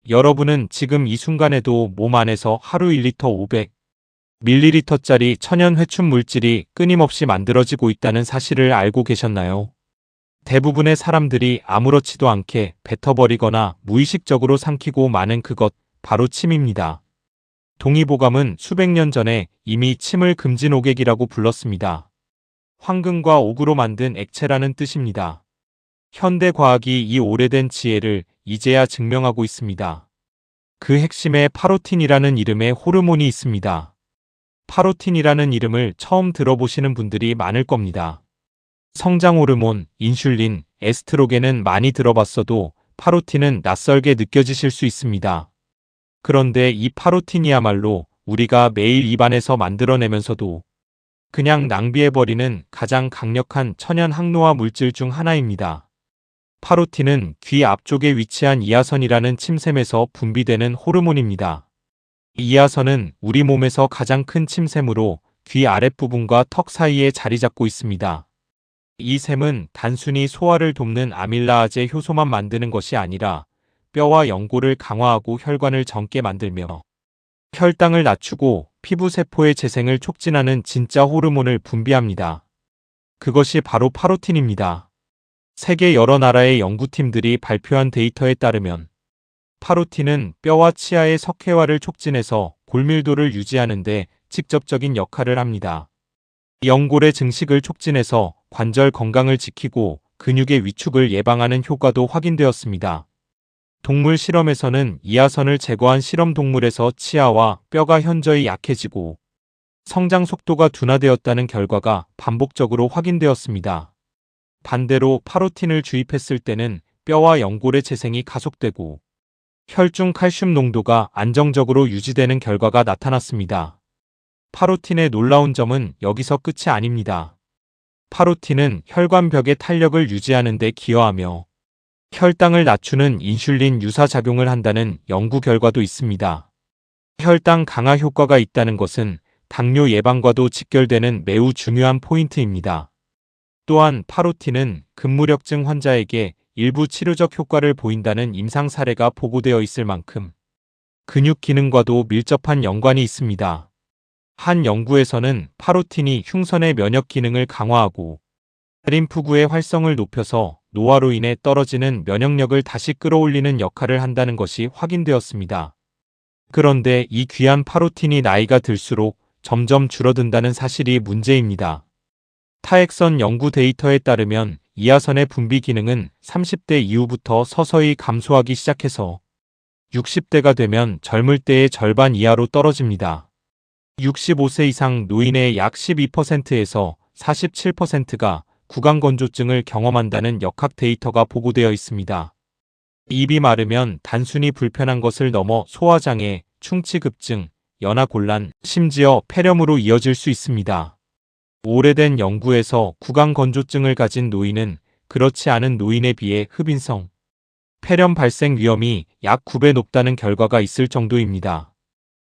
여러분은 지금 이 순간에도 몸 안에서 하루 1리터 500ml짜리 천연 회춘 물질이 끊임없이 만들어지고 있다는 사실을 알고 계셨나요? 대부분의 사람들이 아무렇지도 않게 뱉어버리거나 무의식적으로 삼키고 마는 그것, 바로 침입니다. 동의보감은 수백 년 전에 이미 침을 금지 노객이라고 불렀습니다. 황금과 옥으로 만든 액체라는 뜻입니다. 현대 과학이 이 오래된 지혜를 이제야 증명하고 있습니다. 그 핵심에 파로틴이라는 이름의 호르몬이 있습니다. 파로틴이라는 이름을 처음 들어보시는 분들이 많을 겁니다. 성장 호르몬, 인슐린, 에스트로겐은 많이 들어봤어도 파로틴은 낯설게 느껴지실 수 있습니다. 그런데 이 파로틴이야말로 우리가 매일 입안에서 만들어내면서도 그냥 낭비해버리는 가장 강력한 천연 항노화 물질 중 하나입니다. 파로틴은 귀 앞쪽에 위치한 이하선이라는 침샘에서 분비되는 호르몬입니다. 이하선은 우리 몸에서 가장 큰 침샘으로 귀 아랫부분과 턱 사이에 자리 잡고 있습니다. 이 샘은 단순히 소화를 돕는 아밀라아제 효소만 만드는 것이 아니라 뼈와 연골을 강화하고 혈관을 젊게 만들며 혈당을 낮추고 피부세포의 재생을 촉진하는 진짜 호르몬을 분비합니다. 그것이 바로 파로틴입니다. 세계 여러 나라의 연구팀들이 발표한 데이터에 따르면 파로틴은 뼈와 치아의 석회화를 촉진해서 골밀도를 유지하는 데 직접적인 역할을 합니다. 연골의 증식을 촉진해서 관절 건강을 지키고 근육의 위축을 예방하는 효과도 확인되었습니다. 동물 실험에서는 이하선을 제거한 실험 동물에서 치아와 뼈가 현저히 약해지고 성장 속도가 둔화되었다는 결과가 반복적으로 확인되었습니다. 반대로 파로틴을 주입했을 때는 뼈와 연골의 재생이 가속되고 혈중 칼슘 농도가 안정적으로 유지되는 결과가 나타났습니다. 파로틴의 놀라운 점은 여기서 끝이 아닙니다. 파로틴은 혈관벽의 탄력을 유지하는 데 기여하며 혈당을 낮추는 인슐린 유사 작용을 한다는 연구 결과도 있습니다. 혈당 강화 효과가 있다는 것은 당뇨 예방과도 직결되는 매우 중요한 포인트입니다. 또한 파로틴은 근무력증 환자에게 일부 치료적 효과를 보인다는 임상 사례가 보고되어 있을 만큼 근육 기능과도 밀접한 연관이 있습니다. 한 연구에서는 파로틴이 흉선의 면역 기능을 강화하고 림프구의 활성을 높여서 노화로 인해 떨어지는 면역력을 다시 끌어올리는 역할을 한다는 것이 확인되었습니다. 그런데 이 귀한 파로틴이 나이가 들수록 점점 줄어든다는 사실이 문제입니다. 타액선 연구 데이터에 따르면 이하선의 분비 기능은 30대 이후부터 서서히 감소하기 시작해서 60대가 되면 젊을 때의 절반 이하로 떨어집니다. 65세 이상 노인의 약 12%에서 47%가 구강건조증을 경험한다는 역학 데이터가 보고되어 있습니다. 입이 마르면 단순히 불편한 것을 넘어 소화장애, 충치급증, 연하곤란, 심지어 폐렴으로 이어질 수 있습니다. 오래된 연구에서 구강건조증을 가진 노인은 그렇지 않은 노인에 비해 흡인성, 폐렴 발생 위험이 약 9배 높다는 결과가 있을 정도입니다.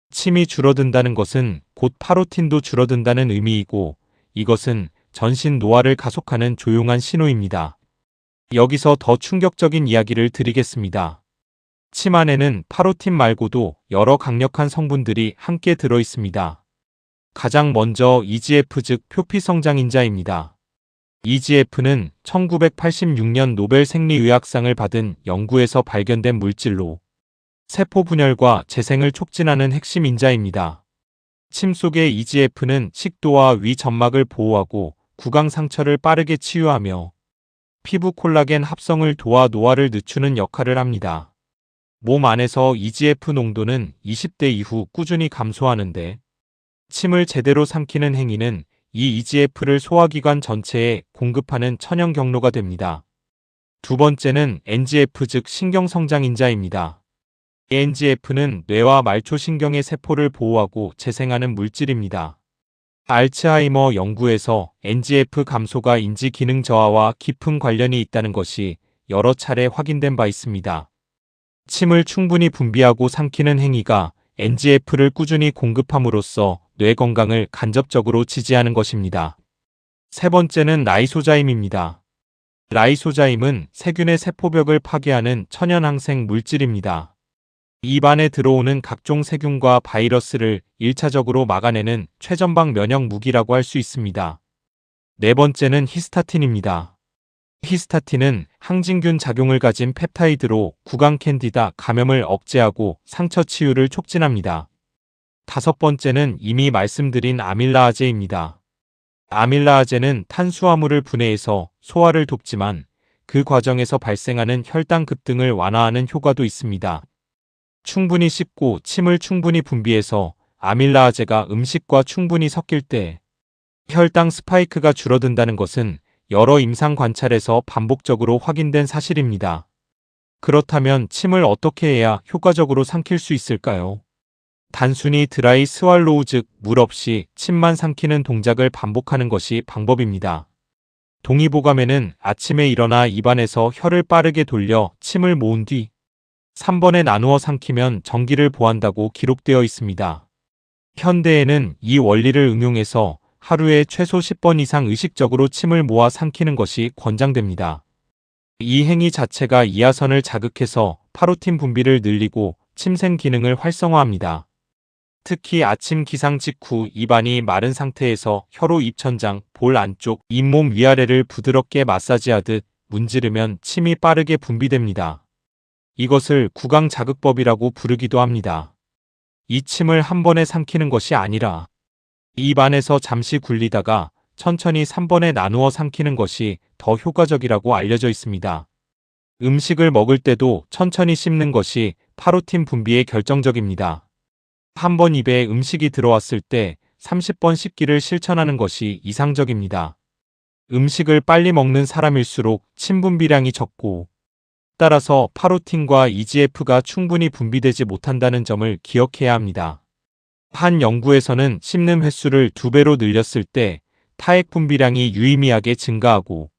침이 줄어든다는 것은 곧 파로틴도 줄어든다는 의미이고 이것은 전신 노화를 가속하는 조용한 신호입니다. 여기서 더 충격적인 이야기를 드리겠습니다. 침 안에는 파로틴 말고도 여러 강력한 성분들이 함께 들어 있습니다. 가장 먼저 EGF 즉 표피성장인자입니다. EGF는 1986년 노벨 생리의학상을 받은 연구에서 발견된 물질로 세포 분열과 재생을 촉진하는 핵심 인자입니다. 침 속의 EGF는 식도와 위 점막을 보호하고 구강 상처를 빠르게 치유하며 피부 콜라겐 합성을 도와 노화를 늦추는 역할을 합니다. 몸 안에서 EGF 농도는 20대 이후 꾸준히 감소하는데 침을 제대로 삼키는 행위는 이 EGF를 소화기관 전체에 공급하는 천연 경로가 됩니다. 두 번째는 NGF 즉 신경성장인자입니다. NGF는 뇌와 말초신경의 세포를 보호하고 재생하는 물질입니다. 알츠하이머 연구에서 NGF 감소가 인지 기능 저하와 깊은 관련이 있다는 것이 여러 차례 확인된 바 있습니다. 침을 충분히 분비하고 삼키는 행위가 NGF를 꾸준히 공급함으로써 뇌 건강을 간접적으로 지지하는 것입니다. 세 번째는 라이소자임입니다. 라이소자임은 세균의 세포벽을 파괴하는 천연항생 물질입니다. 입안에 들어오는 각종 세균과 바이러스를 1차적으로 막아내는 최전방 면역 무기라고 할 수 있습니다. 네 번째는 히스타틴입니다. 히스타틴은 항진균 작용을 가진 펩타이드로 구강 캔디다 감염을 억제하고 상처 치유를 촉진합니다. 다섯 번째는 이미 말씀드린 아밀라아제입니다. 아밀라아제는 탄수화물을 분해해서 소화를 돕지만 그 과정에서 발생하는 혈당 급등을 완화하는 효과도 있습니다. 충분히 씹고 침을 충분히 분비해서 아밀라아제가 음식과 충분히 섞일 때 혈당 스파이크가 줄어든다는 것은 여러 임상 관찰에서 반복적으로 확인된 사실입니다. 그렇다면 침을 어떻게 해야 효과적으로 삼킬 수 있을까요? 단순히 드라이 스왈로우 즉 물 없이 침만 삼키는 동작을 반복하는 것이 방법입니다. 동의보감에는 아침에 일어나 입안에서 혀를 빠르게 돌려 침을 모은 뒤 3번에 나누어 삼키면 전기를 보한다고 기록되어 있습니다. 현대에는 이 원리를 응용해서 하루에 최소 10번 이상 의식적으로 침을 모아 삼키는 것이 권장됩니다. 이 행위 자체가 이하선을 자극해서 파로틴 분비를 늘리고 침샘 기능을 활성화합니다. 특히 아침 기상 직후 입안이 마른 상태에서 혀로 입천장, 볼 안쪽, 잇몸 위아래를 부드럽게 마사지하듯 문지르면 침이 빠르게 분비됩니다. 이것을 구강 자극법이라고 부르기도 합니다. 이 침을 한 번에 삼키는 것이 아니라 입 안에서 잠시 굴리다가 천천히 3번에 나누어 삼키는 것이 더 효과적이라고 알려져 있습니다. 음식을 먹을 때도 천천히 씹는 것이 파로틴 분비에 결정적입니다. 한 번 입에 음식이 들어왔을 때 30번 씹기를 실천하는 것이 이상적입니다. 음식을 빨리 먹는 사람일수록 침 분비량이 적고 따라서 파로틴과 EGF가 충분히 분비되지 못한다는 점을 기억해야 합니다. 한 연구에서는 씹는 횟수를 2배로 늘렸을 때 타액 분비량이 유의미하게 증가하고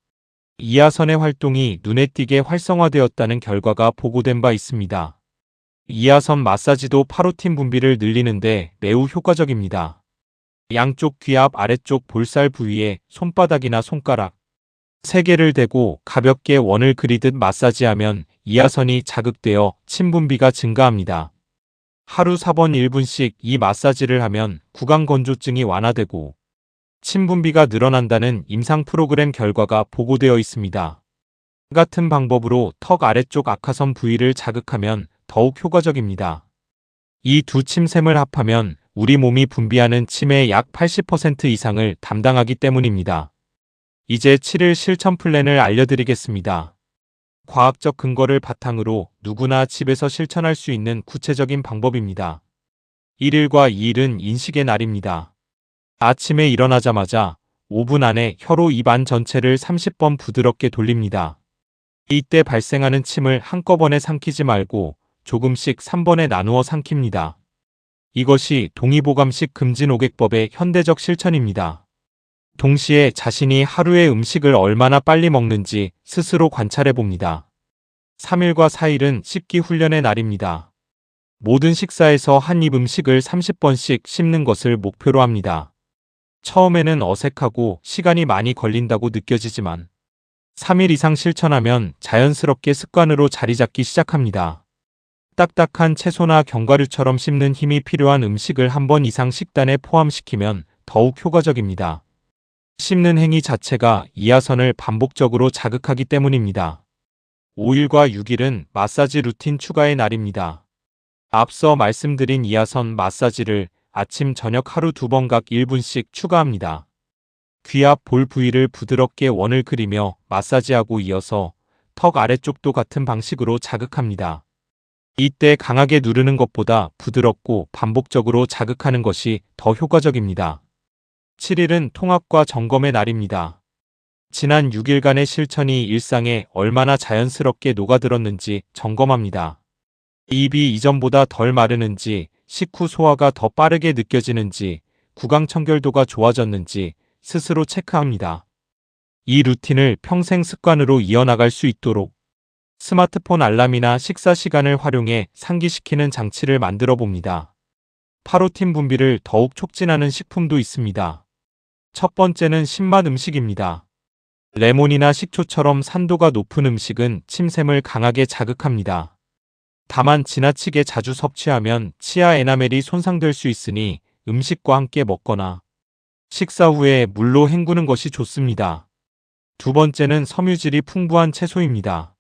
이하선의 활동이 눈에 띄게 활성화되었다는 결과가 보고된 바 있습니다. 이하선 마사지도 파로틴 분비를 늘리는데 매우 효과적입니다. 양쪽 귀 앞 아래쪽 볼살 부위에 손바닥이나 손가락 3개를 대고 가볍게 원을 그리듯 마사지하면 이하선이 자극되어 침 분비가 증가합니다. 하루 4번 1분씩 이 마사지를 하면 구강 건조증이 완화되고 침 분비가 늘어난다는 임상 프로그램 결과가 보고되어 있습니다. 같은 방법으로 턱 아래쪽 악하선 부위를 자극하면 더욱 효과적입니다. 이 두 침샘을 합하면 우리 몸이 분비하는 침의 약 80% 이상을 담당하기 때문입니다. 이제 7일 실천 플랜을 알려드리겠습니다. 과학적 근거를 바탕으로 누구나 집에서 실천할 수 있는 구체적인 방법입니다. 1일과 2일은 인식의 날입니다. 아침에 일어나자마자 5분 안에 혀로 입 안 전체를 30번 부드럽게 돌립니다. 이때 발생하는 침을 한꺼번에 삼키지 말고 조금씩 3번에 나누어 삼킵니다. 이것이 동의보감식 금진오객법의 현대적 실천입니다. 동시에 자신이 하루에 음식을 얼마나 빨리 먹는지 스스로 관찰해 봅니다. 3일과 4일은 씹기 훈련의 날입니다. 모든 식사에서 한 입 음식을 30번씩 씹는 것을 목표로 합니다. 처음에는 어색하고 시간이 많이 걸린다고 느껴지지만 3일 이상 실천하면 자연스럽게 습관으로 자리 잡기 시작합니다. 딱딱한 채소나 견과류처럼 씹는 힘이 필요한 음식을 한 번 이상 식단에 포함시키면 더욱 효과적입니다. 씹는 행위 자체가 이하선을 반복적으로 자극하기 때문입니다. 5일과 6일은 마사지 루틴 추가의 날입니다. 앞서 말씀드린 이하선 마사지를 아침 저녁 하루 2번 각 1분씩 추가합니다. 귀 앞 볼 부위를 부드럽게 원을 그리며 마사지하고 이어서 턱 아래쪽도 같은 방식으로 자극합니다. 이때 강하게 누르는 것보다 부드럽고 반복적으로 자극하는 것이 더 효과적입니다. 7일은 통합과 점검의 날입니다. 지난 6일간의 실천이 일상에 얼마나 자연스럽게 녹아들었는지 점검합니다. 입이 이전보다 덜 마르는지, 식후 소화가 더 빠르게 느껴지는지, 구강 청결도가 좋아졌는지 스스로 체크합니다. 이 루틴을 평생 습관으로 이어나갈 수 있도록 스마트폰 알람이나 식사 시간을 활용해 상기시키는 장치를 만들어 봅니다. 파로틴 분비를 더욱 촉진하는 식품도 있습니다. 첫 번째는 신맛 음식입니다. 레몬이나 식초처럼 산도가 높은 음식은 침샘을 강하게 자극합니다. 다만 지나치게 자주 섭취하면 치아 에나멜이 손상될 수 있으니 음식과 함께 먹거나 식사 후에 물로 헹구는 것이 좋습니다. 두 번째는 섬유질이 풍부한 채소입니다.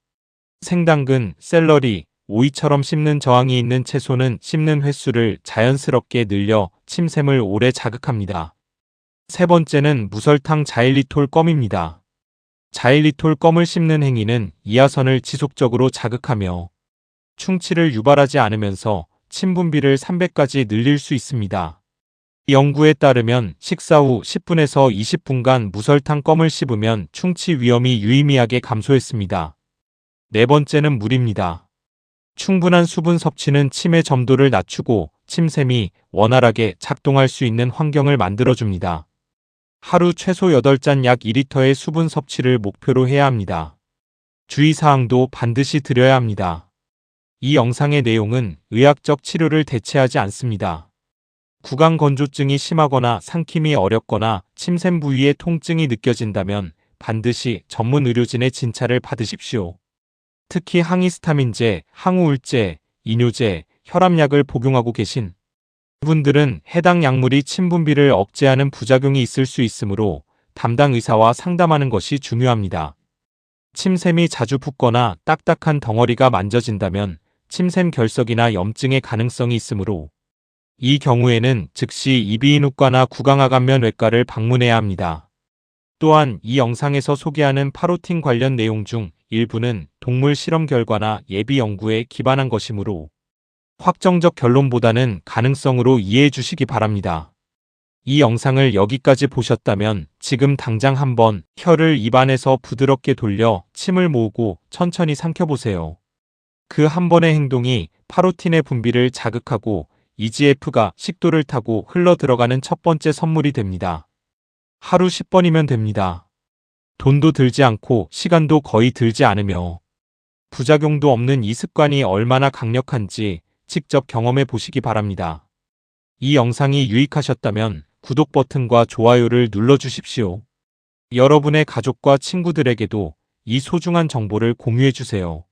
생당근, 샐러리, 오이처럼 씹는 저항이 있는 채소는 씹는 횟수를 자연스럽게 늘려 침샘을 오래 자극합니다. 세 번째는 무설탕 자일리톨 껌입니다. 자일리톨 껌을 씹는 행위는 이하선을 지속적으로 자극하며 충치를 유발하지 않으면서 침 분비를 300까지 늘릴 수 있습니다. 연구에 따르면 식사 후 10분에서 20분간 무설탕 껌을 씹으면 충치 위험이 유의미하게 감소했습니다. 네 번째는 물입니다. 충분한 수분 섭취는 침의 점도를 낮추고 침샘이 원활하게 작동할 수 있는 환경을 만들어줍니다. 하루 최소 8잔 약 2리터의 수분 섭취를 목표로 해야 합니다. 주의사항도 반드시 드려야 합니다. 이 영상의 내용은 의학적 치료를 대체하지 않습니다. 구강 건조증이 심하거나 삼킴이 어렵거나 침샘 부위에 통증이 느껴진다면 반드시 전문 의료진의 진찰을 받으십시오. 특히 항히스타민제, 항우울제, 이뇨제, 혈압약을 복용하고 계신 분들은 해당 약물이 침 분비를 억제하는 부작용이 있을 수 있으므로 담당 의사와 상담하는 것이 중요합니다. 침샘이 자주 붓거나 딱딱한 덩어리가 만져진다면 침샘 결석이나 염증의 가능성이 있으므로 이 경우에는 즉시 이비인후과나 구강하관면외과를 방문해야 합니다. 또한 이 영상에서 소개하는 파로틴 관련 내용 중 일부는 동물 실험 결과나 예비 연구에 기반한 것이므로 확정적 결론보다는 가능성으로 이해해 주시기 바랍니다. 이 영상을 여기까지 보셨다면 지금 당장 한번 혀를 입안에서 부드럽게 돌려 침을 모으고 천천히 삼켜보세요. 그 한 번의 행동이 파로틴의 분비를 자극하고 EGF가 식도를 타고 흘러 들어가는 첫 번째 선물이 됩니다. 하루 10번이면 됩니다. 돈도 들지 않고 시간도 거의 들지 않으며 부작용도 없는 이 습관이 얼마나 강력한지 직접 경험해 보시기 바랍니다. 이 영상이 유익하셨다면 구독 버튼과 좋아요를 눌러주십시오. 여러분의 가족과 친구들에게도 이 소중한 정보를 공유해 주세요.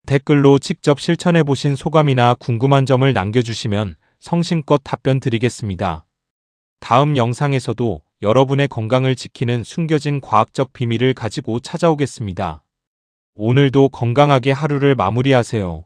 댓글로 직접 실천해 보신 소감이나 궁금한 점을 남겨주시면 성심껏 답변 드리겠습니다. 다음 영상에서도 여러분의 건강을 지키는 숨겨진 과학적 비밀을 가지고 찾아오겠습니다. 오늘도 건강하게 하루를 마무리하세요.